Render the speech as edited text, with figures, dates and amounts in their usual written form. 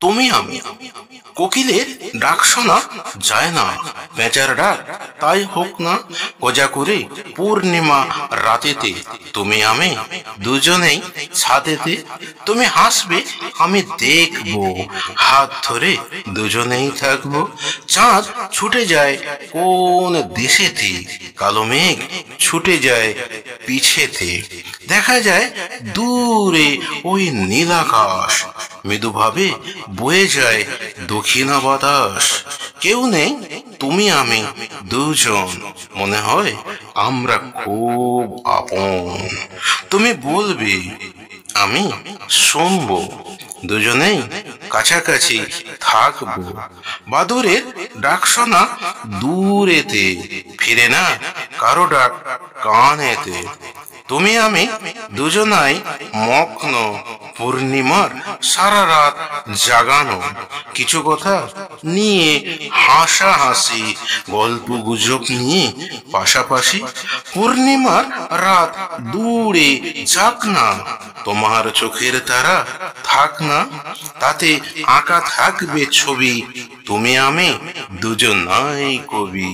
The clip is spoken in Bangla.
তুমি আমি। কোকিলের ডাক শোনা যায় না, পেঁচার ডাক তাই হোক না কোজাকুরে পূর্ণিমা রাতেতে। তুমি আমি দুজনেই ছাদেতে। তুমি হাসবে আমি দেখবো, হাত ধরে দুজনেই থাকবো। চাঁদ ছুটে যায় কোন দেশেতে, কালো মেঘ ছুটে যায় পিছেতে। দেখা যায় দূরে ওই নীলাকাশ, মৃদুভাবে বয়ে যায় দক্ষিণা বাতাস। কেউ নেই, তুমি আমি দুজন, মনে হয় আমরা খুব আপন। তুমি বলবে, আমি শুনবো, দুজনেই কাছাকাছি থাকবো। বাদুরের ডাক শোনা দূরেতে, ফিরে না কারো ডাক কানেতে। তুমি আমি দুজনাই মগ্ন, পূর্ণিমার সারা রাত জাগানো। কিছু কথা নিয়ে হাসাহাসি, গল্প গুজব নিয়ে পাশাপাশি। পূর্ণিমার রাত দূরে যাক না, তোমার চোখের তারা থাক না, তাতে আঁকা থাকবে ছবি, তুমি আমি দুজনাই কবি।